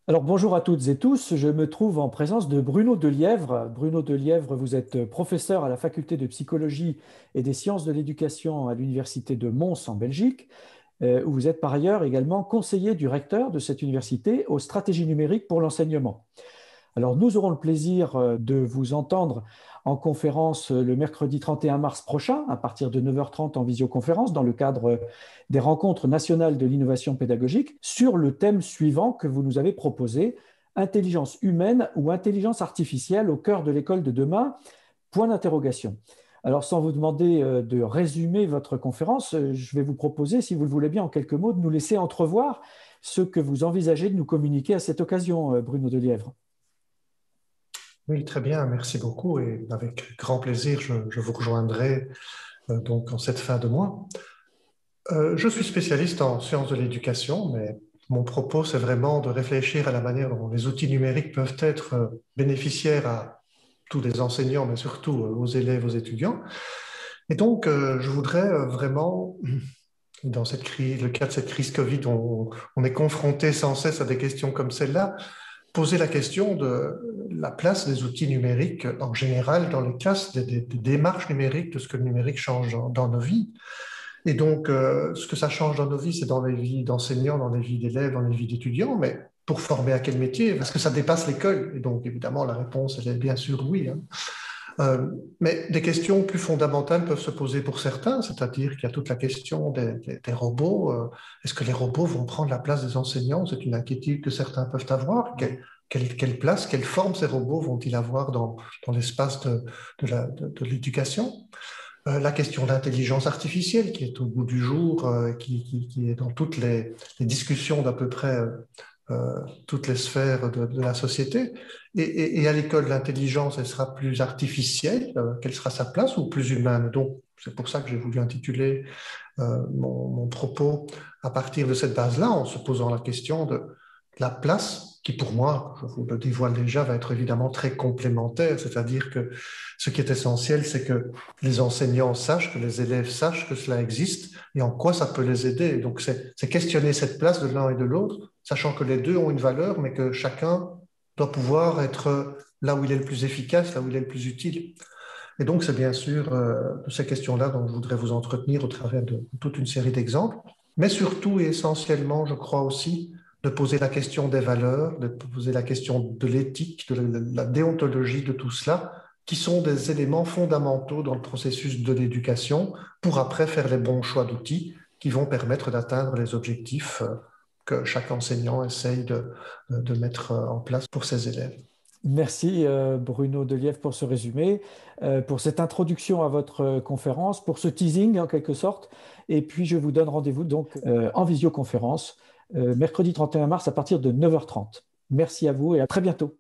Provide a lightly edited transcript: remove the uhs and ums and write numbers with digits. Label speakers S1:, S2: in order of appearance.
S1: Alors bonjour à toutes et tous, je me trouve en présence de Bruno Delièvre. Bruno Delièvre, vous êtes professeur à la faculté de psychologie et des sciences de l'éducation à l'université de Mons en Belgique, où vous êtes par ailleurs également conseiller du recteur de cette université aux stratégies numériques pour l'enseignement. Alors, nous aurons le plaisir de vous entendre en conférence le mercredi 31 mars prochain, à partir de 9h30 en visioconférence, dans le cadre des rencontres nationales de l'innovation pédagogique, sur le thème suivant que vous nous avez proposé, intelligence humaine ou intelligence artificielle au cœur de l'école de demain, point d'interrogation. Alors, sans vous demander de résumer votre conférence, je vais vous proposer, si vous le voulez bien, en quelques mots, de nous laisser entrevoir ce que vous envisagez de nous communiquer à cette occasion, Bruno Delièvre.
S2: Oui, très bien, merci beaucoup et avec grand plaisir, je vous rejoindrai donc en cette fin de mois. Je suis spécialiste en sciences de l'éducation, mais mon propos, c'est vraiment de réfléchir à la manière dont les outils numériques peuvent être bénéficiaires à tous les enseignants, mais surtout aux élèves, aux étudiants. Et donc, je voudrais vraiment, dans cette crise, le cas de cette crise Covid, on est confronté sans cesse à des questions comme celle-là, poser la question de la place des outils numériques en général dans les classes, des démarches numériques, de ce que le numérique change dans nos vies. Et donc, ce que ça change dans nos vies, c'est dans les vies d'enseignants, dans les vies d'élèves, dans les vies d'étudiants, mais pour former à quel métier? Parce que ça dépasse l'école. Et donc, évidemment, la réponse, elle est bien sûr oui, hein. Mais des questions plus fondamentales peuvent se poser pour certains, c'est-à-dire qu'il y a toute la question des robots. Est-ce que les robots vont prendre la place des enseignants? C'est une inquiétude que certains peuvent avoir. Quelle place, quelle forme ces robots vont-ils avoir dans l'espace de l'éducation? La question d'intelligence artificielle qui est au bout du jour, qui est dans toutes les discussions d'à peu près toutes les sphères de la société. Et à l'école, l'intelligence, elle sera plus artificielle, quelle sera sa place, ou plus humaine? Donc, c'est pour ça que j'ai voulu intituler mon propos à partir de cette base-là, en se posant la question de la place, qui pour moi, je vous le dévoile déjà, va être évidemment très complémentaire, c'est-à-dire que ce qui est essentiel, c'est que les enseignants sachent, que les élèves sachent que cela existe et en quoi ça peut les aider. Donc, c'est questionner cette place de l'un et de l'autre, sachant que les deux ont une valeur, mais que chacun doit pouvoir être là où il est le plus efficace, là où il est le plus utile. Et donc, c'est bien sûr de ces questions-là dont je voudrais vous entretenir au travers de toute une série d'exemples, mais surtout et essentiellement, je crois aussi, de poser la question des valeurs, de poser la question de l'éthique, de la déontologie de tout cela, qui sont des éléments fondamentaux dans le processus de l'éducation pour après faire les bons choix d'outils qui vont permettre d'atteindre les objectifs que chaque enseignant essaye de mettre en place pour ses élèves.
S1: Merci Bruno Delièvre pour ce résumé, pour cette introduction à votre conférence, pour ce teasing en quelque sorte. Et puis je vous donne rendez-vous donc en visioconférence mercredi 31 mars à partir de 9h30. Merci à vous et à très bientôt.